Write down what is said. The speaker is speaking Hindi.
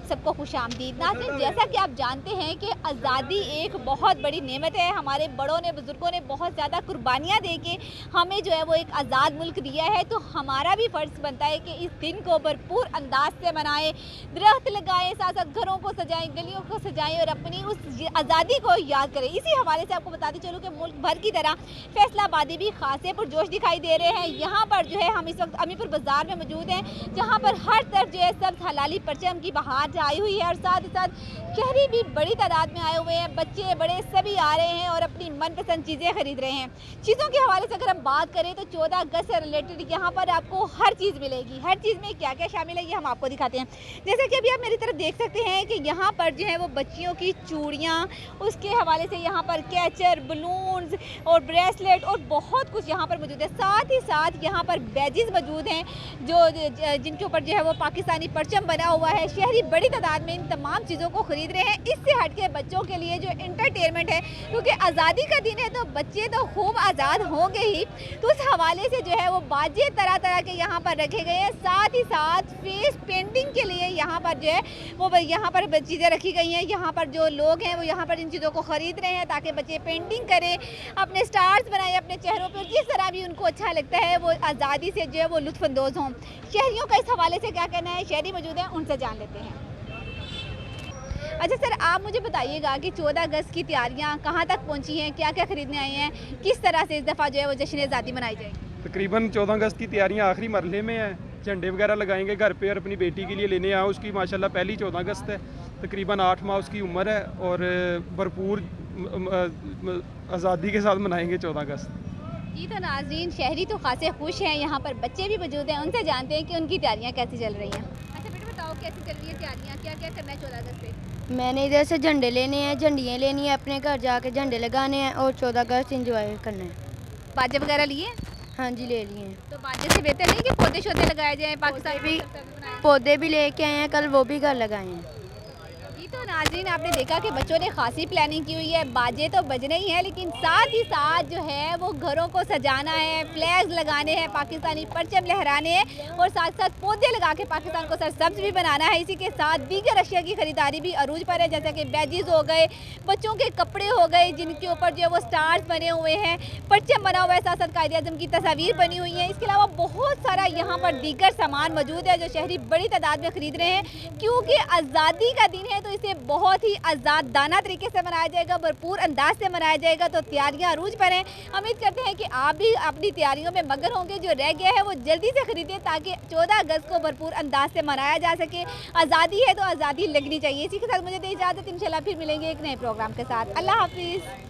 सबको खुशामदीद। नाज़रीन, जैसा कि आप जानते हैं कि आज़ादी एक बहुत बड़ी नेमत है। हमारे बड़ों ने, बुज़ुर्गों ने बहुत ज़्यादा कुर्बानियाँ दे के हमें जो है वो एक आज़ाद मुल्क दिया है, तो हमारा भी फ़र्ज़ बनता है कि इस दिन को भरपूर अंदाज से मनाएं, दरख्त लगाएं, साथ साथ घरों को सजाएं, गलियों को सजाएं और अपनी उस आज़ादी को याद करें। इसी हवाले से आपको बताते चलूँ कि मुल्क भर की तरह फैसलाबादी भी खासे पुरजोश दिखाई दे रहे हैं। यहाँ पर जो है हम इस वक्त अमीपुर बाज़ार में मौजूद हैं, जहाँ पर हर तरफ जो है सब हलाली परचम की बहार आई हुई है और साथ ही साथ शहरी भी बड़ी तादाद में आए हुए हैं। बच्चे बड़े सभी आ रहे हैं और अपनी मनपसंद चीज़ें खरीद रहे हैं। चीज़ों के हवाले से अगर हम बात करें तो 14 अगस्त से रिलेटेड यहाँ पर आपको हर चीज़ मिलेगी। हर चीज़ में क्या क्या शामिल है ये हम आपको दिखाते हैं। जैसे कि अभी आप मेरी तरफ देख सकते हैं कि यहाँ पर जो है वो बच्चियों की चूड़ियाँ, उसके हवाले से यहाँ पर कैचर, बलून्स और ब्रेसलेट और बहुत कुछ यहाँ पर मौजूद है। साथ ही साथ यहाँ पर बैजेस मौजूद हैं जो जिनके ऊपर जो है वो पाकिस्तानी परचम बना हुआ है। शहरी बड़ी तादाद में इन तमाम चीज़ों को खरीद रहे हैं। इससे हटके बच्चों के लिए जो एंटरटेनमेंट है, क्योंकि आज़ादी का दिन है तो बच्चे तो खूब आज़ाद होंगे ही, तो उस हवाले से जो है वो बाजे तरह तरह के यहाँ पर रखे गए हैं। साथ ही साथ फेस पेंटिंग के लिए यहाँ पर जो है वो यहाँ पर चीज़ें रखी गई हैं। यहाँ पर जो लोग हैं वो यहाँ पर इन चीज़ों को ख़रीद रहे हैं ताकि बच्चे पेंटिंग करें, अपने स्टार्स बनाएं अपने चेहरों पर, जिस तरह भी उनको अच्छा लगता है वो आज़ादी से जो है वो लुत्फ़अंदोज़ हों। शहरियों का इस हवाले से क्या कहना है, शहरी मौजूद हैं, उनसे जान लेते हैं। अच्छा सर, आप मुझे बताइएगा कि 14 अगस्त की तैयारियां कहां तक पहुंची हैं, क्या क्या खरीदने आई हैं, किस तरह से इस दफ़ा जो है वो जश्न आज़ादी मनाई जाएगी? तकरीबन 14 अगस्त की तैयारियां आखिरी मरहले में हैं। झंडे वगैरह लगाएंगे घर पे और अपनी बेटी के लिए लेने आए। उसकी माशाल्लाह पहली 14 अगस्त है, तकरीबन 8 माह उसकी उम्र है और भरपूर आज़ादी के साथ मनाएंगे 14 अगस्त। जी, तो नाज़रीन, शहरी तो खासे खुश हैं, यहाँ पर बच्चे भी मौजूद हैं, उनसे जानते हैं कि उनकी तैयारियाँ कैसी चल रही हैं। अच्छा बेटा बताओ, कैसी चल रही है तैयारियाँ, क्या क्या करना है 14 अगस्त पे? मैंने इधर से झंडे लेने हैं, झंडियाँ लेनी है, अपने घर जाके झंडे लगाने हैं और 14 अगस्त इंजॉय करना है। बाजे वगैरह लिए? हाँ जी, ले लिए हैं। तो बाजे से बेहतर नहीं कि पौधे शौधे लगाए जाएँ? पाकिस्तान भी पौधे भी लेके आए हैं, कल वो भी घर लगाए हैं। जी, तो नाज़रीन, आपने देखा कि बच्चों ने खासी प्लानिंग की हुई है। बाजे तो बजने ही हैं, लेकिन साथ ही साथ जो है वो घरों को सजाना है, फ्लैग्स लगाने हैं, पाकिस्तानी परचम लहराने हैं और साथ साथ पौधे लगा के पाकिस्तान को सरसब्ज भी बनाना है। इसी के साथ दीगर अशिया की खरीदारी भी अरूज पर है, जैसे कि बैजेस हो गए, बच्चों के कपड़े हो गए जिनके ऊपर जो है वो स्टार्स बने हुए हैं, परचम बना हुआ है, साथ साथ कायदे आज़म की तस्वीर बनी हुई है। इसके अलावा बहुत सारा यहाँ पर दीगर सामान मौजूद है जो शहरी बड़ी तादाद में ख़रीद रहे हैं, क्योंकि आज़ादी का दिन है तो इसे बहुत ही आज़ादाना तरीके से मनाया जाएगा, भरपूर अंदाज से मनाया जाएगा। तो तैयारियां अरूज पर हैं। उम्मीद करते हैं कि आप भी अपनी तैयारियों में मगन होंगे। जो रह गया है वो जल्दी से खरीदें ताकि 14 अगस्त को भरपूर अंदाज से मनाया जा सके। आज़ादी है तो आज़ादी लगनी चाहिए। इसी के साथ मुझे दे इजाज़त, इंशाल्लाह फिर मिलेंगे एक नए प्रोग्राम के साथ। अल्लाह हाफिज़।